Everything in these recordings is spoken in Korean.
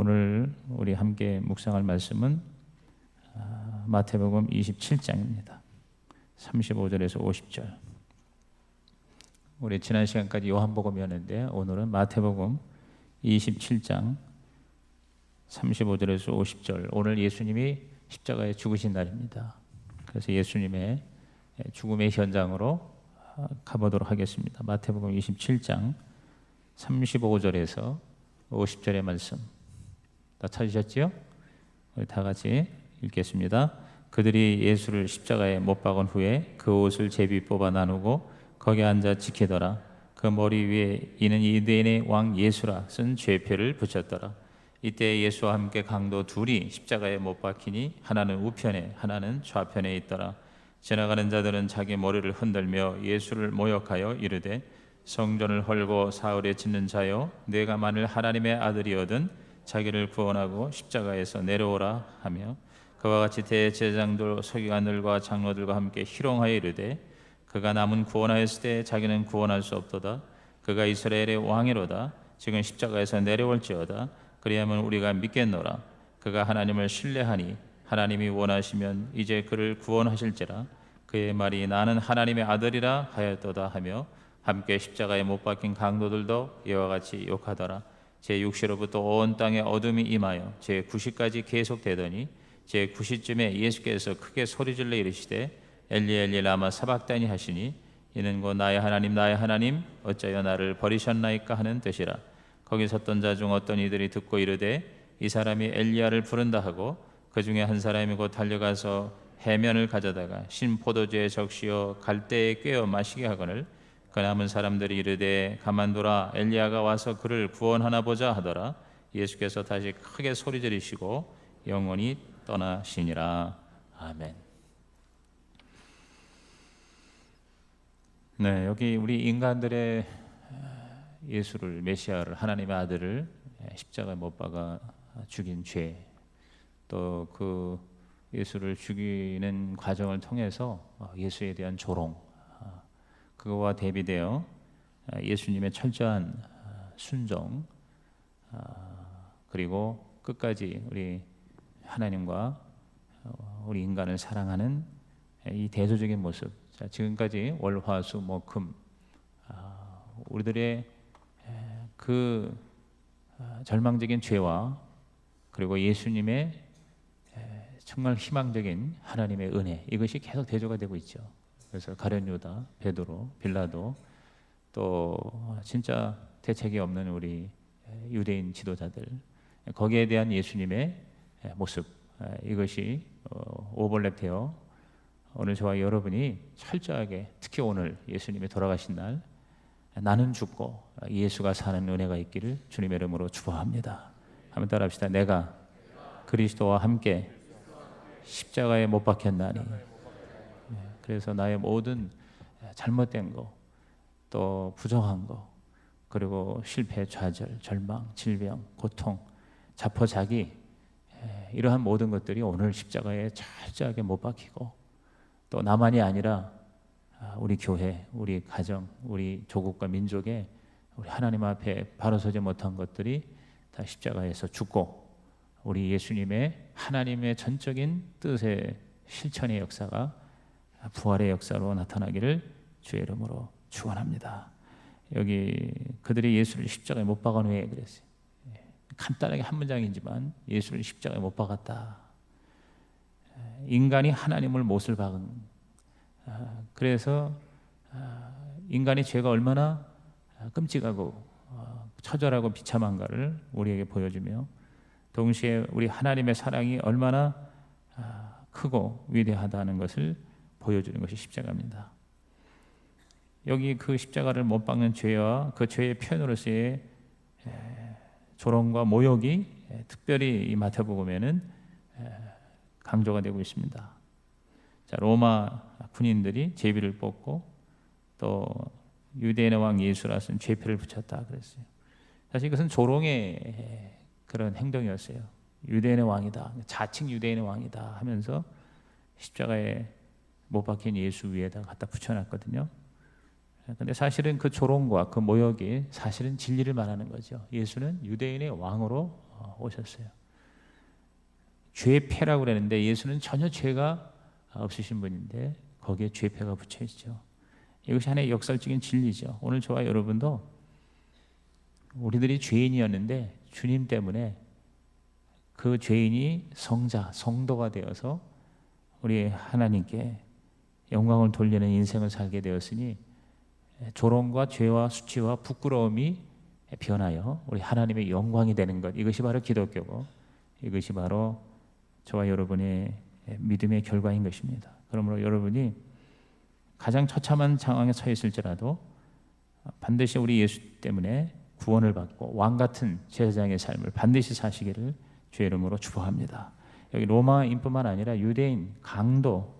오늘 우리 함께 묵상할 말씀은 마태복음 27장입니다. 35절에서 50절. 우리 지난 시간까지 요한복음이었는데 오늘은 마태복음 27장 35절에서 50절. 오늘 예수님이 십자가에 죽으신 날입니다. 그래서 예수님의 죽음의 현장으로 가보도록 하겠습니다. 마태복음 27장 35절에서 50절의 말씀 다 찾으셨지요? 우리 다 같이 읽겠습니다. 그들이 예수를 십자가에 못 박은 후에 그 옷을 제비 뽑아 나누고 거기 앉아 지키더라. 그 머리 위에 이는 유대인의 왕 예수라 쓴 죄표를 붙였더라. 이때 예수와 함께 강도 둘이 십자가에 못 박히니 하나는 우편에 하나는 좌편에 있더라. 지나가는 자들은 자기 머리를 흔들며 예수를 모욕하여 이르되 성전을 헐고 사흘에 짓는 자여 내가 만일 하나님의 아들이거든 자기를 구원하고 십자가에서 내려오라 하며 그와 같이 대제사장들 서기관들과 장로들과 함께 희롱하여 이르되 그가 남은 구원하였을 때 자기는 구원할 수 없도다. 그가 이스라엘의 왕이로다. 지금 십자가에서 내려올지어다. 그리하면 우리가 믿겠노라. 그가 하나님을 신뢰하니 하나님이 원하시면 이제 그를 구원하실지라. 그의 말이 나는 하나님의 아들이라 하였도다 하며 함께 십자가에 못 박힌 강도들도 이와 같이 욕하더라. 제6시로부터 온 땅에 어둠이 임하여 제9시까지 계속되더니 제9시쯤에 예수께서 크게 소리질러 이르시되 엘리 엘리 라마 사박다니 하시니 이는 곧 나의 하나님 어찌하여 나를 버리셨나이까 하는 뜻이라. 거기 섰던 자 중 어떤 이들이 듣고 이르되 이 사람이 엘리야를 부른다 하고 그 중에 한 사람이 곧 달려가서 해면을 가져다가 신 포도주에 적시어 갈대에 꿰어 마시게 하거늘 그 남은 사람들이 이르되 가만두라 엘리야가 와서 그를 구원하나 보자 하더라. 예수께서 다시 크게 소리 지르시고 영원히 떠나시니라. 아멘. 네, 여기 우리 인간들의 예수를 메시아를 하나님의 아들을 십자가에 못 박아 죽인 죄, 또 그 예수를 죽이는 과정을 통해서 예수에 대한 조롱, 그거와 대비되어 예수님의 철저한 순종, 그리고 끝까지 우리 하나님과 우리 인간을 사랑하는 이 대조적인 모습. 자, 지금까지 월, 화, 수, 목, 금 우리들의 그 절망적인 죄와 그리고 예수님의 정말 희망적인 하나님의 은혜, 이것이 계속 대조가 되고 있죠. 그래서 가룟 유다, 베드로, 빌라도, 또 진짜 대책이 없는 우리 유대인 지도자들, 거기에 대한 예수님의 모습, 이것이 오버랩되어 오늘 저와 여러분이 철저하게, 특히 오늘 예수님이 돌아가신 날 나는 죽고 예수가 사는 은혜가 있기를 주님의 이름으로 축복합니다. 한번 따라합시다. 내가 그리스도와 함께 십자가에 못 박혔나니. 그래서 나의 모든 잘못된 거, 또 부정한 거, 그리고 실패, 좌절, 절망, 질병, 고통, 자포자기, 이러한 모든 것들이 오늘 십자가에 철저하게 못 박히고, 또 나만이 아니라 우리 교회, 우리 가정, 우리 조국과 민족에 우리 하나님 앞에 바로 서지 못한 것들이 다 십자가에서 죽고 우리 예수님의 하나님의 전적인 뜻의 실천의 역사가 부활의 역사로 나타나기를 주의 이름으로 축원합니다. 여기 그들이 예수를 십자가에 못 박은 후에 그랬어요. 간단하게 한 문장이지만 예수를 십자가에 못 박았다. 인간이 하나님을 못을 박은. 그래서 인간의 죄가 얼마나 끔찍하고 처절하고 비참한가를 우리에게 보여주며, 동시에 우리 하나님의 사랑이 얼마나 크고 위대하다는 것을 보여주는 것이 십자가입니다. 여기 그 십자가를 못 박는 죄와 그 죄의 표현으로서의 조롱과 모욕이 특별히 이 마태복음에는 강조가 되고 있습니다. 자, 로마 군인들이 제비를 뽑고 또 유대인의 왕 예수라 쓴 죄표를 붙였다 그랬어요. 사실 이것은 조롱의 그런 행동이었어요. 유대인의 왕이다, 자칭 유대인의 왕이다 하면서 십자가에 못 박힌 예수 위에다 갖다 붙여놨거든요. 그런데 사실은 그 조롱과 그 모욕이 사실은 진리를 말하는 거죠. 예수는 유대인의 왕으로 오셨어요. 죄패라고 그러는데 예수는 전혀 죄가 없으신 분인데 거기에 죄패가 붙여 있죠. 이것이 하나의 역설적인 진리죠. 오늘 저와 여러분도 우리들이 죄인이었는데 주님 때문에 그 죄인이 성자, 성도가 되어서 우리 하나님께 영광을 돌리는 인생을 살게 되었으니 조롱과 죄와 수치와 부끄러움이 변하여 우리 하나님의 영광이 되는 것, 이것이 바로 기독교고 이것이 바로 저와 여러분의 믿음의 결과인 것입니다. 그러므로 여러분이 가장 처참한 상황에 처해 있을지라도 반드시 우리 예수 때문에 구원을 받고 왕 같은 제사장의 삶을 반드시 사시기를 주의 이름으로 축복합니다. 여기 로마인뿐만 아니라 유대인, 강도,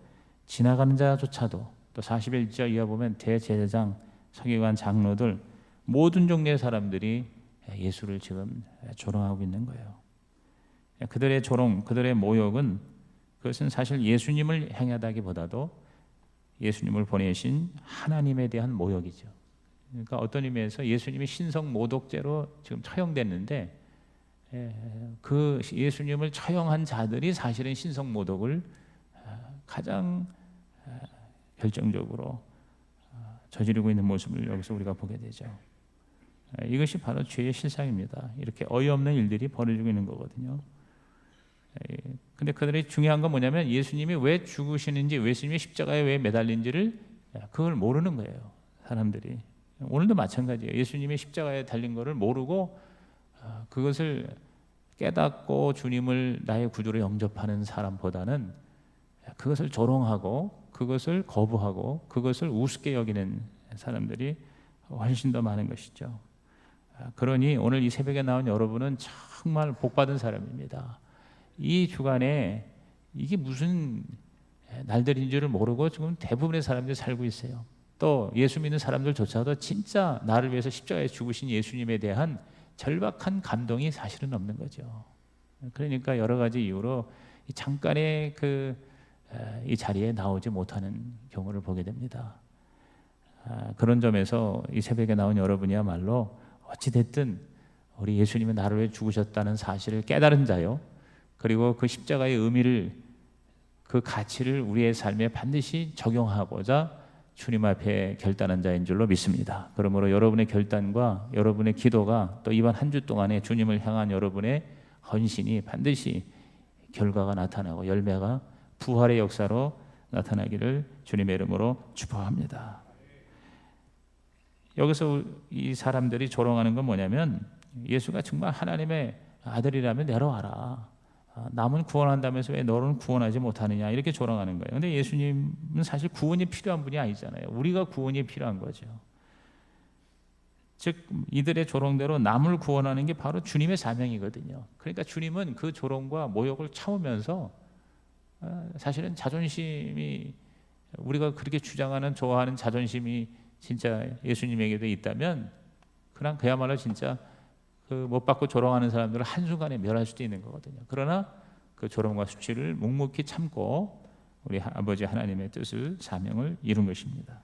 지나가는 자조차도 또 41절 이하 보면 대제사장, 서기관, 장로들 모든 종류의 사람들이 예수를 지금 조롱하고 있는 거예요. 그들의 조롱, 그들의 모욕은 그것은 사실 예수님을 향하다기보다도 예수님을 보내신 하나님에 대한 모욕이죠. 그러니까 어떤 의미에서 예수님이 신성 모독죄로 지금 처형됐는데 그 예수님을 처형한 자들이 사실은 신성 모독을 가장 결정적으로 저지르고 있는 모습을 여기서 우리가 보게 되죠. 이것이 바로 죄의 실상입니다. 이렇게 어이없는 일들이 벌어지고 있는 거거든요. 근데 그들이 중요한 건 뭐냐면 예수님이 왜 죽으시는지, 예수님이 십자가에 왜 매달린지를 그걸 모르는 거예요. 사람들이. 오늘도 마찬가지예요. 예수님이 십자가에 달린 것을 모르고 그것을 깨닫고 주님을 나의 구주로 영접하는 사람보다는 그것을 조롱하고 그것을 거부하고 그것을 우습게 여기는 사람들이 훨씬 더 많은 것이죠. 그러니 오늘 이 새벽에 나온 여러분은 정말 복받은 사람입니다. 이 주간에 이게 무슨 날들인지를 모르고 지금 대부분의 사람들이 살고 있어요. 또 예수 믿는 사람들조차도 진짜 나를 위해서 십자가에 죽으신 예수님에 대한 절박한 감동이 사실은 없는 거죠. 그러니까 여러 가지 이유로 잠깐의 이 자리에 나오지 못하는 경우를 보게 됩니다. 그런 점에서 이 새벽에 나온 여러분이야말로 어찌됐든 우리 예수님이 나를 위해 죽으셨다는 사실을 깨달은 자요, 그리고 그 십자가의 의미를, 그 가치를 우리의 삶에 반드시 적용하고자 주님 앞에 결단한 자인 줄로 믿습니다. 그러므로 여러분의 결단과 여러분의 기도가 또 이번 한 주 동안에 주님을 향한 여러분의 헌신이 반드시 결과가 나타나고 열매가 부활의 역사로 나타나기를 주님의 이름으로 축복합니다. 여기서 이 사람들이 조롱하는 건 뭐냐면 예수가 정말 하나님의 아들이라면 내려와라. 남은 구원한다면서 왜 너는 구원하지 못하느냐, 이렇게 조롱하는 거예요. 그런데 예수님은 사실 구원이 필요한 분이 아니잖아요. 우리가 구원이 필요한 거죠. 즉 이들의 조롱대로 남을 구원하는 게 바로 주님의 사명이거든요. 그러니까 주님은 그 조롱과 모욕을 참으면서 사실은 자존심이, 우리가 그렇게 주장하는 좋아하는 자존심이 진짜 예수님에게도 있다면 그냥 그야말로 진짜 못 받고 조롱하는 사람들을 한순간에 멸할 수도 있는 거거든요. 그러나 그 조롱과 수치를 묵묵히 참고 우리 아버지 하나님의 뜻을, 사명을 이룬 것입니다.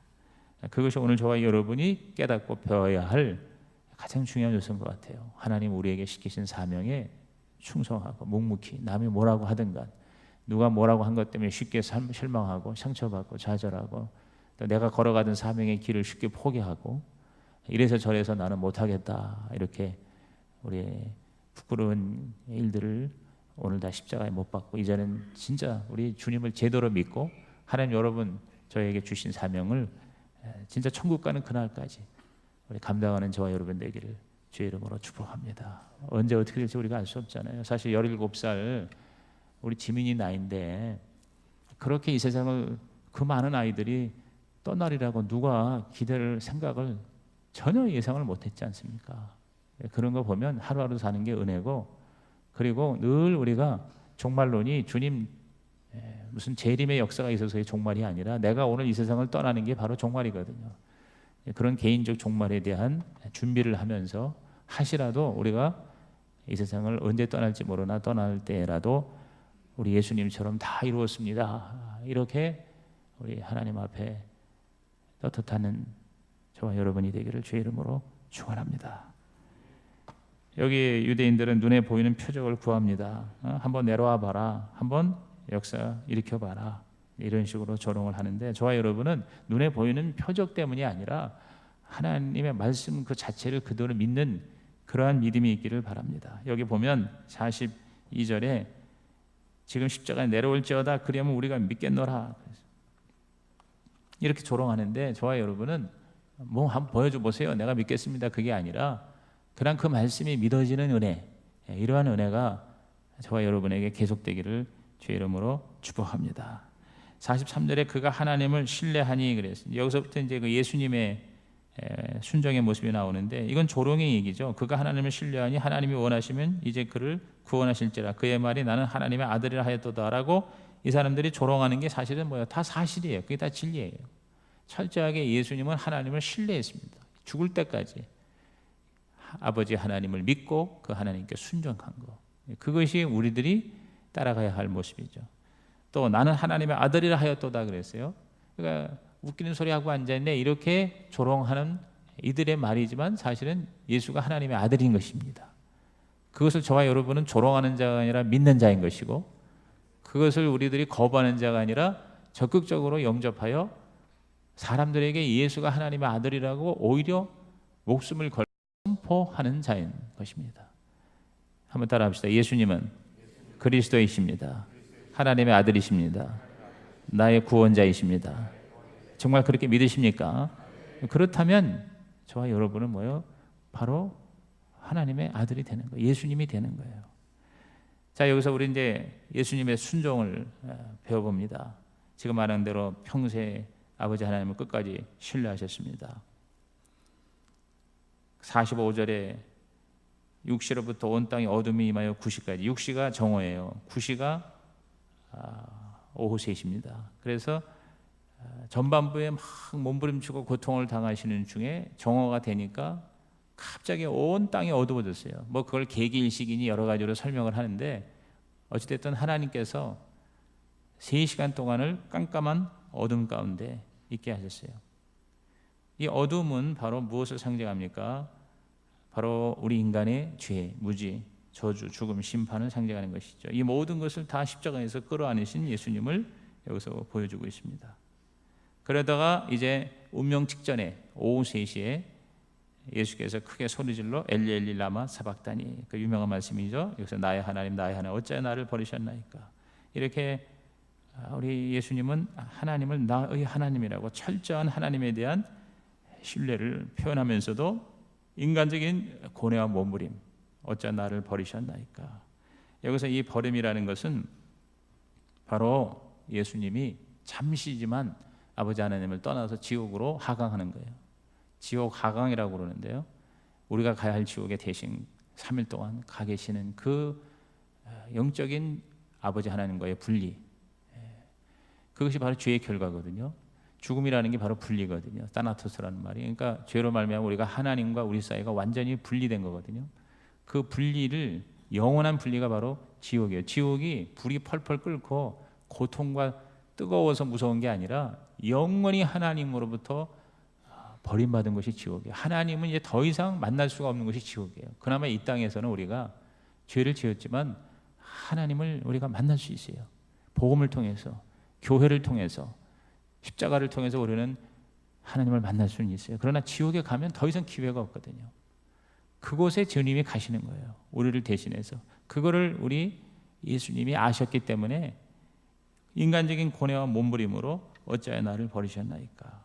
그것이 오늘 저와 여러분이 깨닫고 배워야 할 가장 중요한 요소인 것 같아요. 하나님 우리에게 시키신 사명에 충성하고 묵묵히 남이 뭐라고 하든가, 누가 뭐라고 한 것 때문에 쉽게 실망하고 상처받고 좌절하고 또 내가 걸어가던 사명의 길을 쉽게 포기하고 이래서 저래서 나는 못하겠다, 이렇게 우리의 부끄러운 일들을 오늘 다 십자가에 못 박고 이제는 진짜 우리 주님을 제대로 믿고 하나님 여러분 저에게 주신 사명을 진짜 천국 가는 그날까지 우리 감당하는 저와 여러분 되기를 주의 이름으로 축복합니다. 언제 어떻게 될지 우리가 알 수 없잖아요. 사실 17살 우리 지민이 나이인데 그렇게 이 세상을 그 많은 아이들이 떠나리라고 누가 기대를, 생각을 전혀 예상을 못했지 않습니까? 그런 거 보면 하루하루 사는 게 은혜고, 그리고 늘 우리가 종말론이 주님 무슨 재림의 역사가 있어서의 종말이 아니라 내가 오늘 이 세상을 떠나는 게 바로 종말이거든요. 그런 개인적 종말에 대한 준비를 하면서 하시라도 우리가 이 세상을 언제 떠날지 모르나 떠날 때라도 우리 예수님처럼 다 이루었습니다, 이렇게 우리 하나님 앞에 떳떳하는 저와 여러분이 되기를 주의 이름으로 축원합니다. 여기 유대인들은 눈에 보이는 표적을 구합니다. 한번 내려와 봐라, 한번 역사 일으켜 봐라, 이런 식으로 조롱을 하는데, 저와 여러분은 눈에 보이는 표적 때문이 아니라 하나님의 말씀 그 자체를 그대로 믿는 그러한 믿음이 있기를 바랍니다. 여기 보면 42절에 지금 십자가에 내려올지어다 그러면 우리가 믿겠노라, 이렇게 조롱하는데, 저와 여러분은 뭐 한번 보여줘 보세요, 내가 믿겠습니다, 그게 아니라 그냥 그 말씀이 믿어지는 은혜, 이러한 은혜가 저와 여러분에게 계속되기를 주의 이름으로 축복합니다. 43절에 그가 하나님을 신뢰하니 그랬습니다. 여기서부터 이제 그 예수님의 순종의 모습이 나오는데, 이건 조롱의 얘기죠. 그가 하나님을 신뢰하니 하나님이 원하시면 이제 그를 구원하실지라. 그의 말이 나는 하나님의 아들이라 하였도다라고 이 사람들이 조롱하는 게 사실은 뭐예요? 다 사실이에요. 그게 다 진리예요. 철저하게 예수님은 하나님을 신뢰했습니다. 죽을 때까지 아버지 하나님을 믿고 그 하나님께 순종한 거, 그것이 우리들이 따라가야 할 모습이죠. 또 나는 하나님의 아들이라 하였도다 그랬어요. 그러니까 웃기는 소리 하고 앉아있네, 이렇게 조롱하는 이들의 말이지만 사실은 예수가 하나님의 아들인 것입니다. 그것을 저와 여러분은 조롱하는 자가 아니라 믿는 자인 것이고, 그것을 우리들이 거부하는 자가 아니라 적극적으로 영접하여 사람들에게 예수가 하나님의 아들이라고 오히려 목숨을 걸고 선포하는 자인 것입니다. 한번 따라합시다. 예수님은 그리스도이십니다. 하나님의 아들이십니다. 나의 구원자이십니다. 정말 그렇게 믿으십니까? 그렇다면 저와 여러분은 뭐예요? 바로 하나님의 아들이 되는 거예요. 예수님이 되는 거예요. 자, 여기서 우리 이제 예수님의 순종을 배워봅니다. 지금 말한 대로 평생 아버지 하나님을 끝까지 신뢰하셨습니다. 45절에 육시로부터 온 땅에 어둠이 임하여 구시까지, 육시가 정오예요. 구시가 오후 3시입니다. 그래서 전반부에 막 몸부림치고 고통을 당하시는 중에 정오가 되니까 갑자기 온 땅이 어두워졌어요. 뭐 그걸 계기일식이니 여러 가지로 설명을 하는데, 어찌됐든 하나님께서 3시간 동안을 깜깜한 어둠 가운데 있게 하셨어요. 이 어둠은 바로 무엇을 상징합니까? 바로 우리 인간의 죄, 무지, 저주, 죽음, 심판을 상징하는 것이죠. 이 모든 것을 다 십자가에서 끌어안으신 예수님을 여기서 보여주고 있습니다. 그러다가 이제 운명 직전에 오후 3시에 예수께서 크게 소리질러 엘리 엘리 라마 사박다니, 그 유명한 말씀이죠. 여기서 나의 하나님 나의 하나님 어찌하여 나를 버리셨나이까. 이렇게 우리 예수님은 하나님을 나의 하나님이라고 철저한 하나님에 대한 신뢰를 표현하면서도 인간적인 고뇌와 몸부림, 어찌 나를 버리셨나이까. 여기서 이 버림이라는 것은 바로 예수님이 잠시지만 아버지 하나님을 떠나서 지옥으로 하강하는 거예요. 지옥 하강이라고 그러는데요, 우리가 가야 할 지옥에 대신 3일 동안 가 계시는 그 영적인 아버지 하나님과의 분리, 그것이 바로 죄의 결과거든요. 죽음이라는 게 바로 분리거든요. 타나토스라는 말이. 그러니까 죄로 말미암아 우리가 하나님과 우리 사이가 완전히 분리된 거거든요. 그 분리를, 영원한 분리가 바로 지옥이에요. 지옥이 불이 펄펄 끓고 고통과 뜨거워서 무서운 게 아니라 영원히 하나님으로부터 버림받은 것이 지옥이에요. 하나님은 이제 더 이상 만날 수가 없는 것이 지옥이에요. 그나마 이 땅에서는 우리가 죄를 지었지만 하나님을 우리가 만날 수 있어요. 복음을 통해서, 교회를 통해서, 십자가를 통해서 우리는 하나님을 만날 수는 있어요. 그러나 지옥에 가면 더 이상 기회가 없거든요. 그곳에 주님이 가시는 거예요. 우리를 대신해서. 그거를 우리 예수님이 아셨기 때문에 인간적인 고뇌와 몸부림으로 어찌하여 나를 버리셨나이까.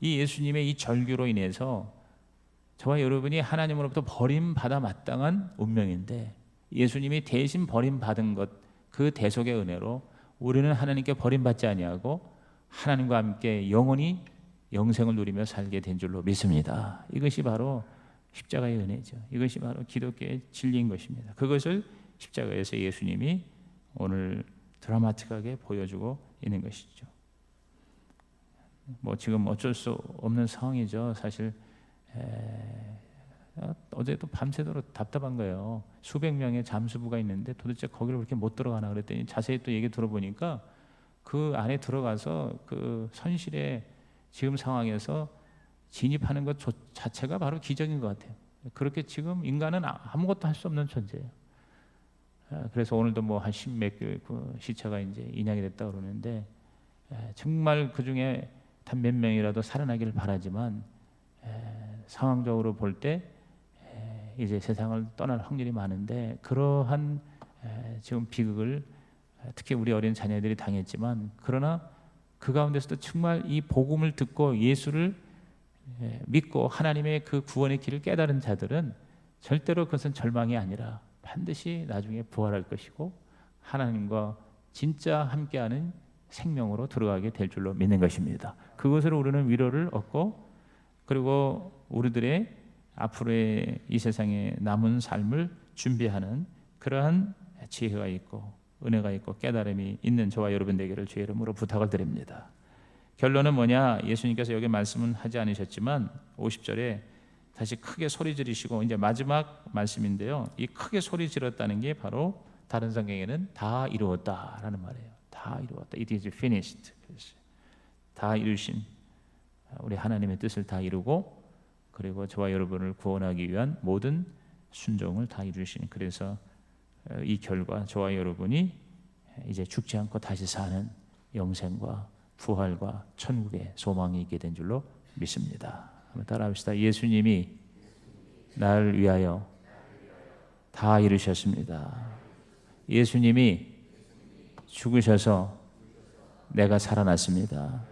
이 예수님의 이 절규로 인해서 저와 여러분이 하나님으로부터 버림받아 마땅한 운명인데, 예수님이 대신 버림받은 것, 그 대속의 은혜로 우리는 하나님께 버림받지 아니하고 하나님과 함께 영원히 영생을 누리며 살게 된 줄로 믿습니다. 이것이 바로 십자가의 은혜죠. 이것이 바로 기독교의 진리인 것입니다. 그것을 십자가에서 예수님이 오늘 드라마틱하게 보여주고 있는 것이죠. 뭐 지금 어쩔 수 없는 상황이죠. 사실 어제도 밤새도록 답답한 거예요. 수백 명의 잠수부가 있는데 도대체 거기를 그렇게 못 들어가나 그랬더니 자세히 또 얘기 들어보니까 그 안에 들어가서 그 선실의 지금 상황에서 진입하는 것 자체가 바로 기적인 것 같아요. 그렇게 지금 인간은 아무것도 할 수 없는 존재예요. 그래서 오늘도 뭐 한 십몇 교회 그 시체가 이제 인양이 됐다 그러는데 정말 그 중에 단 몇 명이라도 살아나기를 바라지만 상황적으로 볼 때 이제 세상을 떠날 확률이 많은데 그러한 지금 비극을 특히 우리 어린 자녀들이 당했지만 그러나 그 가운데서도 정말 이 복음을 듣고 예수를 믿고 하나님의 그 구원의 길을 깨달은 자들은 절대로 그것은 절망이 아니라 반드시 나중에 부활할 것이고 하나님과 진짜 함께하는 생명으로 들어가게 될 줄로 믿는 것입니다. 그것으로 우리는 위로를 얻고 그리고 우리들의 앞으로의 이 세상에 남은 삶을 준비하는 그러한 지혜가 있고 은혜가 있고 깨달음이 있는 저와 여러분 되기를 주의 이름으로 부탁을 드립니다. 결론은 뭐냐? 예수님께서 여기 말씀은 하지 않으셨지만 50절에 다시 크게 소리 지르시고 이제 마지막 말씀인데요. 이 크게 소리 지렀다는 게 바로 다른 성경에는 다 이루었다라는 말이에요. 다 이루었다. It is finished. 다 이루신 우리 하나님의 뜻을 다 이루고 그리고 저와 여러분을 구원하기 위한 모든 순종을 다 이루신 그래서 이 결과 저와 여러분이 이제 죽지 않고 다시 사는 영생과 부활과 천국의 소망이 있게 된 줄로 믿습니다. 한번 따라합시다. 예수님이 나를 위하여 다 이루셨습니다. 예수님이 죽으셔서 내가 살아났습니다.